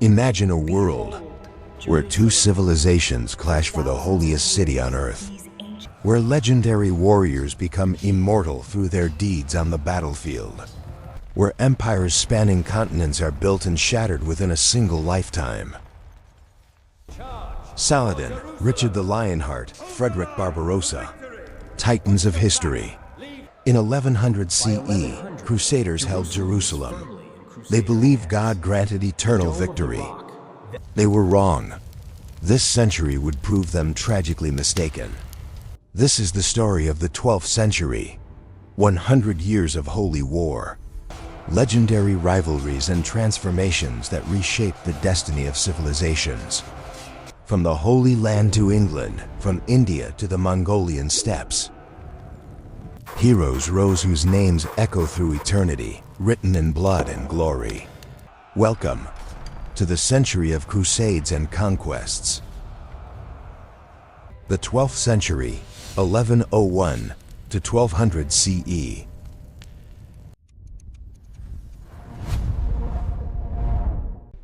Imagine a world where two civilizations clash for the holiest city on earth, where legendary warriors become immortal through their deeds on the battlefield, where empires spanning continents are built and shattered within a single lifetime. Saladin, Richard the Lionheart, Frederick Barbarossa, titans of history. In 1100 CE, Crusaders held Jerusalem. They believed God granted eternal victory. They were wrong. This century would prove them tragically mistaken. This is the story of the 12th century. 100 years of holy war. Legendary rivalries and transformations that reshaped the destiny of civilizations. From the Holy Land to England, from India to the Mongolian steppes. Heroes rose whose names echo through eternity, written in blood and glory. Welcome to the century of crusades and conquests. The 12th century, 1101 to 1200 CE.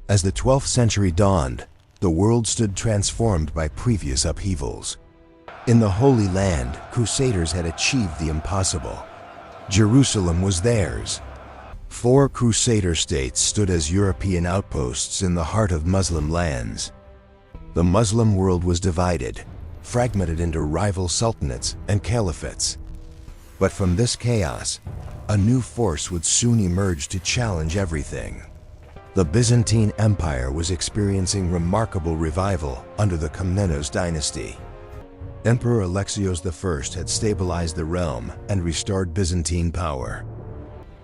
As the 12th century dawned, the world stood transformed by previous upheavals. In the Holy Land, Crusaders had achieved the impossible. Jerusalem was theirs. 4 Crusader states stood as European outposts in the heart of Muslim lands. The Muslim world was divided, fragmented into rival sultanates and caliphates. But from this chaos, a new force would soon emerge to challenge everything. The Byzantine Empire was experiencing remarkable revival under the Komnenos dynasty. Emperor Alexios I had stabilized the realm and restored Byzantine power.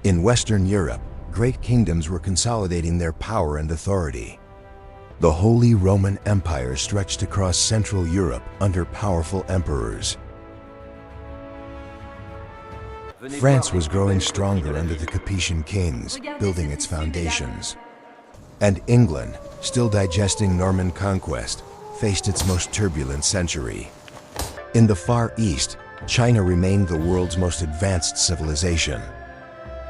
In Western Europe, great kingdoms were consolidating their power and authority. The Holy Roman Empire stretched across Central Europe under powerful emperors. France was growing stronger under the Capetian kings, building its foundations. And England, still digesting Norman conquest, faced its most turbulent century. In the Far East, China remained the world's most advanced civilization.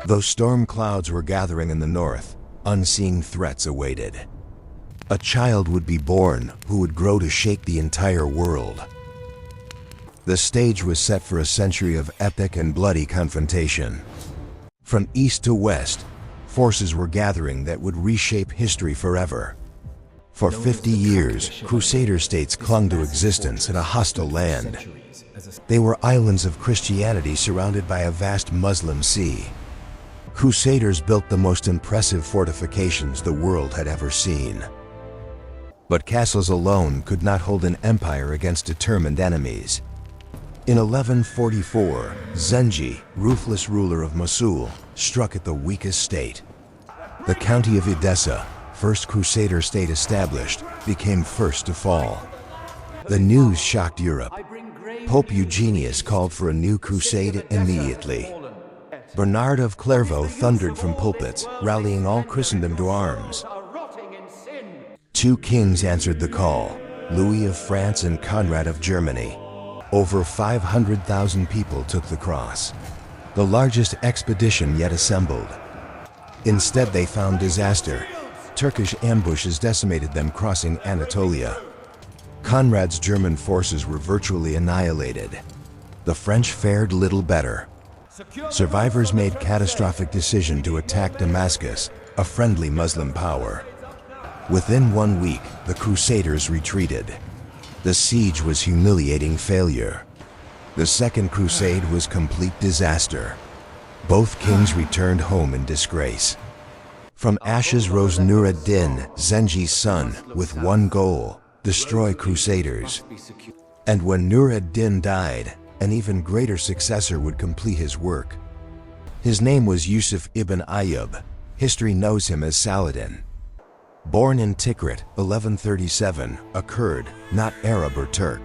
Though storm clouds were gathering in the north, unseen threats awaited. A child would be born who would grow to shake the entire world. The stage was set for a century of epic and bloody confrontation. From east to west, forces were gathering that would reshape history forever. For 50 years, Crusader states clung to existence in a hostile land. They were islands of Christianity surrounded by a vast Muslim sea. Crusaders built the most impressive fortifications the world had ever seen. But castles alone could not hold an empire against determined enemies. In 1144, Zengi, ruthless ruler of Mosul, struck at the weakest state. The county of Edessa, first Crusader state established, became first to fall. The news shocked Europe. Pope Eugenius called for a new crusade immediately. Bernard of Clairvaux thundered from pulpits, rallying all Christendom to arms. 2 kings answered the call, Louis of France and Conrad of Germany. Over 500,000 people took the cross, the largest expedition yet assembled. Instead, they found disaster. Turkish ambushes decimated them crossing Anatolia. Conrad's German forces were virtually annihilated. The French fared little better. Survivors made catastrophic decision to attack Damascus, a friendly Muslim power. Within 1 week, the Crusaders retreated. The siege was humiliating failure. The Second Crusade was complete disaster. Both kings returned home in disgrace. From ashes rose Nur ad-Din, Zengi's son, with one goal: destroy Crusaders. And when Nur ad-Din died, an even greater successor would complete his work. His name was Yusuf ibn Ayyub. History knows him as Saladin. Born in Tikrit, 1137, a Kurd, not Arab or Turk.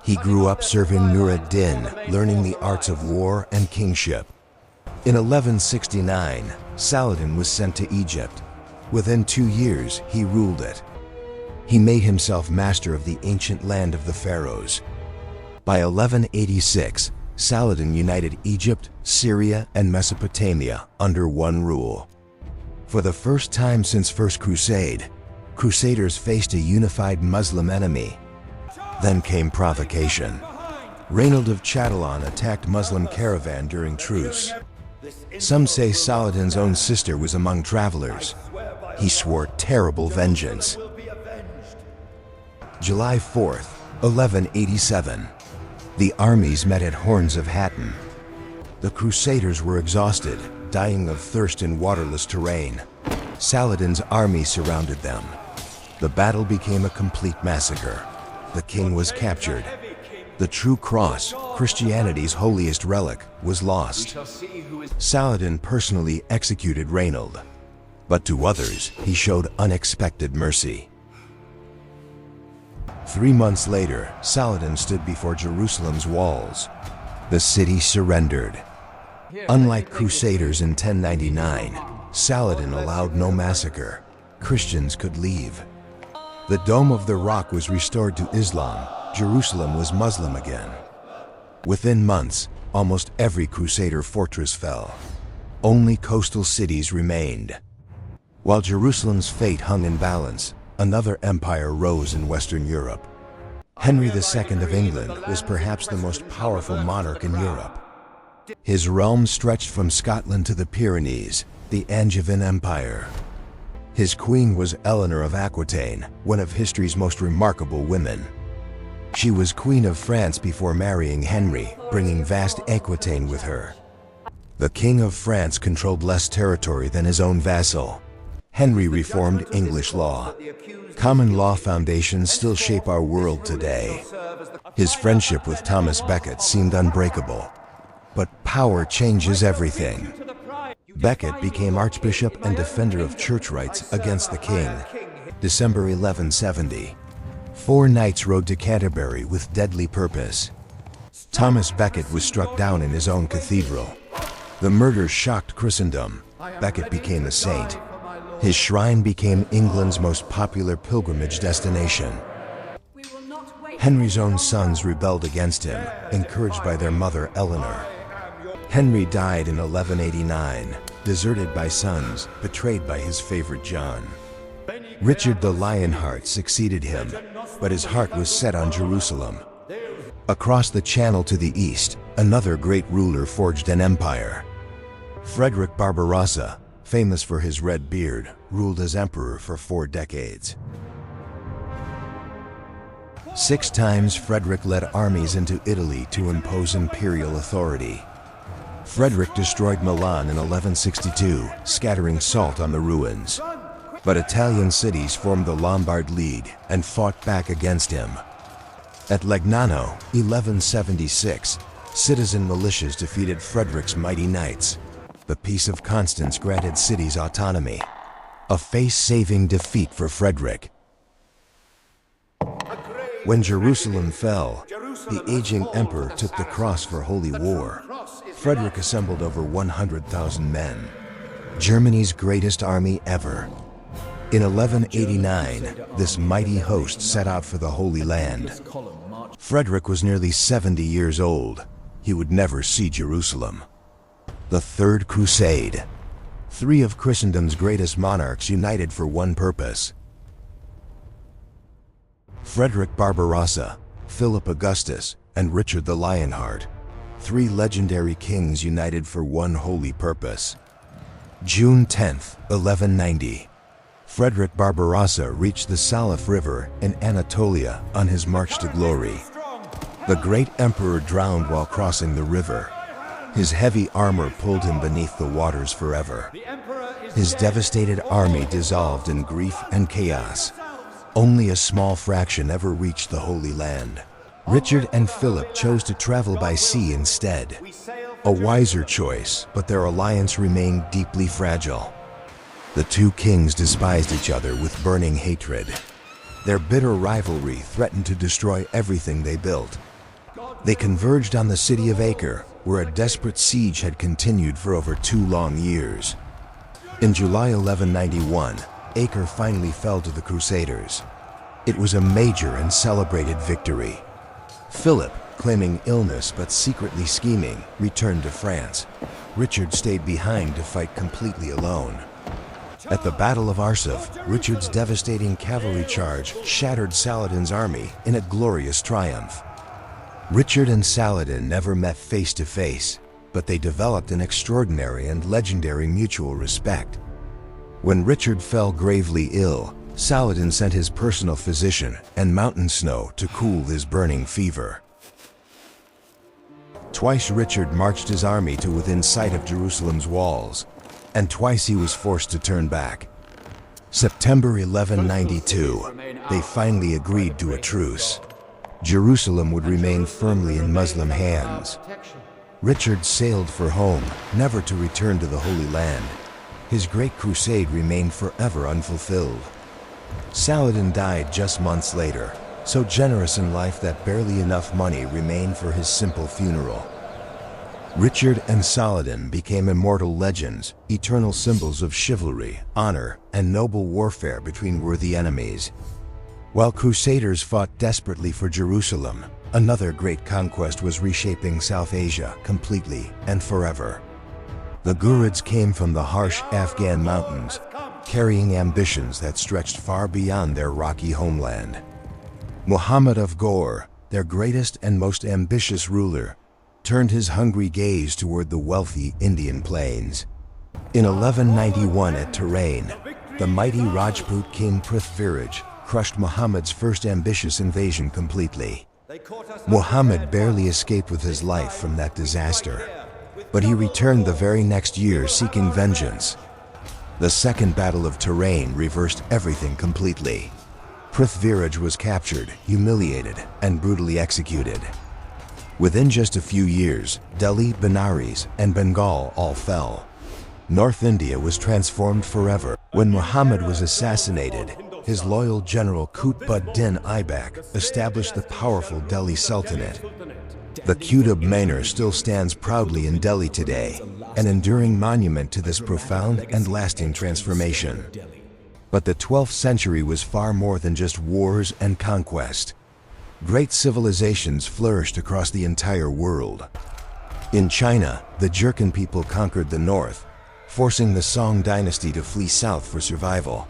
He grew up serving Nur ad-Din, learning the arts of war and kingship. In 1169, Saladin was sent to Egypt. Within 2 years, he ruled it. He made himself master of the ancient land of the pharaohs. By 1186, Saladin united Egypt, Syria, and Mesopotamia under one rule. For the first time since First Crusade, Crusaders faced a unified Muslim enemy. Then came provocation. Reynold of Chatillon attacked Muslim caravan during truce. Some say Saladin's own sister was among travelers. He swore terrible vengeance. July 4th, 1187. The armies met at Horns of Hattin. The Crusaders were exhausted, dying of thirst in waterless terrain. Saladin's army surrounded them. The battle became a complete massacre. The king was captured. The true cross, Christianity's holiest relic, was lost. Saladin personally executed Reynold, but to others he showed unexpected mercy. 3 months later, Saladin stood before Jerusalem's walls. The city surrendered. Unlike Crusaders in 1099, Saladin allowed no massacre. Christians could leave. The Dome of the Rock was restored to Islam. Jerusalem was Muslim again. Within months, almost every Crusader fortress fell. Only coastal cities remained. While Jerusalem's fate hung in balance, another empire rose in Western Europe. Henry II of England was perhaps the most powerful monarch in Europe. His realm stretched from Scotland to the Pyrenees, the Angevin Empire. His queen was Eleanor of Aquitaine, one of history's most remarkable women. She was Queen of France before marrying Henry, bringing vast Aquitaine with her. The King of France controlled less territory than his own vassal. Henry reformed English law. Common law foundations still shape our world today. His friendship with Thomas Becket seemed unbreakable. But power changes everything. Becket became Archbishop and defender of church rights against the king. December 1170. 4 knights rode to Canterbury with deadly purpose. Thomas Becket was struck down in his own cathedral. The murder shocked Christendom. Becket became a saint. His shrine became England's most popular pilgrimage destination. Henry's own sons rebelled against him, encouraged by their mother Eleanor. Henry died in 1189, deserted by sons, betrayed by his favorite John. Richard the Lionheart succeeded him, but his heart was set on Jerusalem. Across the Channel to the east, another great ruler forged an empire. Frederick Barbarossa, famous for his red beard, ruled as emperor for 4 decades. 6 times Frederick led armies into Italy to impose imperial authority. Frederick destroyed Milan in 1162, scattering salt on the ruins. But Italian cities formed the Lombard League and fought back against him. At Legnano, 1176, citizen militias defeated Frederick's mighty knights. The Peace of Constance granted cities autonomy. A face-saving defeat for Frederick. When Jerusalem fell, the aging emperor took the cross for holy war. Frederick assembled over 100,000 men, Germany's greatest army ever. In 1189, this mighty host set out for the Holy Land. Frederick was nearly 70 years old. He would never see Jerusalem. The Third Crusade. 3 of Christendom's greatest monarchs united for one purpose. Frederick Barbarossa, Philip Augustus, and Richard the Lionheart. 3 legendary kings united for one holy purpose. June 10th, 1190. Frederick Barbarossa reached the Salah River in Anatolia on his march to glory. The great emperor drowned while crossing the river. His heavy armor pulled him beneath the waters forever. His devastated army dissolved in grief and chaos. Only a small fraction ever reached the Holy Land. Richard and Philip chose to travel by sea instead. A wiser choice, but their alliance remained deeply fragile. The 2 kings despised each other with burning hatred. Their bitter rivalry threatened to destroy everything they built. They converged on the city of Acre, where a desperate siege had continued for over 2 long years. In July 1191, Acre finally fell to the Crusaders. It was a major and celebrated victory. Philip, claiming illness but secretly scheming, returned to France. Richard stayed behind to fight completely alone. At the Battle of Arsuf, Richard's devastating cavalry charge shattered Saladin's army in a glorious triumph. Richard and Saladin never met face to face, but they developed an extraordinary and legendary mutual respect. When Richard fell gravely ill, Saladin sent his personal physician and mountain snow to cool his burning fever. Twice Richard marched his army to within sight of Jerusalem's walls, and twice he was forced to turn back. September 1192, they finally agreed to a truce. Jerusalem would remain firmly in Muslim hands. Richard sailed for home, never to return to the Holy Land. His great crusade remained forever unfulfilled. Saladin died just months later, so generous in life that barely enough money remained for his simple funeral. Richard and Saladin became immortal legends, eternal symbols of chivalry, honor, and noble warfare between worthy enemies. While crusaders fought desperately for Jerusalem, another great conquest was reshaping South Asia completely and forever. The Ghurids came from the harsh Afghan mountains, carrying ambitions that stretched far beyond their rocky homeland. Muhammad of Ghor, their greatest and most ambitious ruler, turned his hungry gaze toward the wealthy Indian plains. In 1191 at Touraine, the mighty Rajput king Prithviraj crushed Muhammad's first ambitious invasion completely. Muhammad barely escaped with his life from that disaster, but he returned the very next year seeking vengeance. The Second Battle of Touraine reversed everything completely. Prithviraj was captured, humiliated, and brutally executed. Within just a few years, Delhi, Benares, and Bengal all fell. North India was transformed forever. When Muhammad was assassinated, his loyal general Qutb-ud-Din Aibak established the powerful Delhi Sultanate. The Qutb Minar still stands proudly in Delhi today, an enduring monument to this profound and lasting transformation. But the 12th century was far more than just wars and conquest. Great civilizations flourished across the entire world. In China, the Jurchen people conquered the north, forcing the Song dynasty to flee south for survival.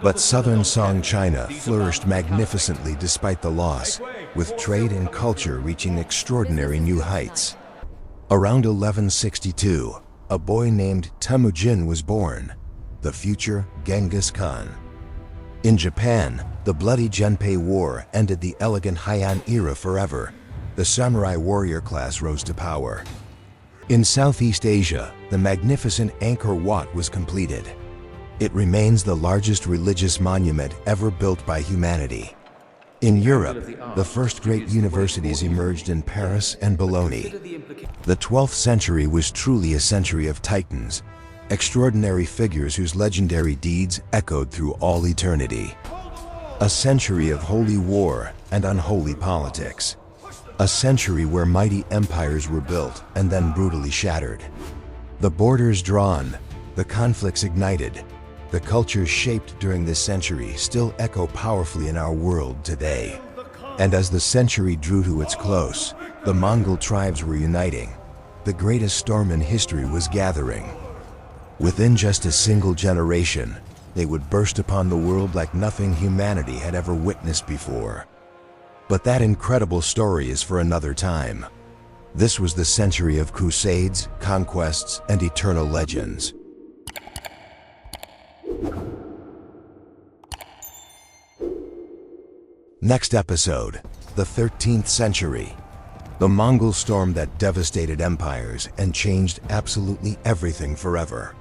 But southern Song China flourished magnificently despite the loss, with trade and culture reaching extraordinary new heights. Around 1162, a boy named Temujin was born, the future Genghis Khan. In Japan, the bloody Genpei War ended the elegant Heian era forever. The samurai warrior class rose to power. In Southeast Asia, the magnificent Angkor Wat was completed. It remains the largest religious monument ever built by humanity. In Europe, the first great universities emerged in Paris and Bologna. The 12th century was truly a century of titans, extraordinary figures whose legendary deeds echoed through all eternity. A century of holy war and unholy politics. A century where mighty empires were built and then brutally shattered. The borders drawn, the conflicts ignited, the cultures shaped during this century still echo powerfully in our world today. And as the century drew to its close, the Mongol tribes were uniting. The greatest storm in history was gathering. Within just a single generation, they would burst upon the world like nothing humanity had ever witnessed before. But that incredible story is for another time. This was the century of crusades, conquests, and eternal legends. Next episode, the 13th century. The Mongol storm that devastated empires and changed absolutely everything forever.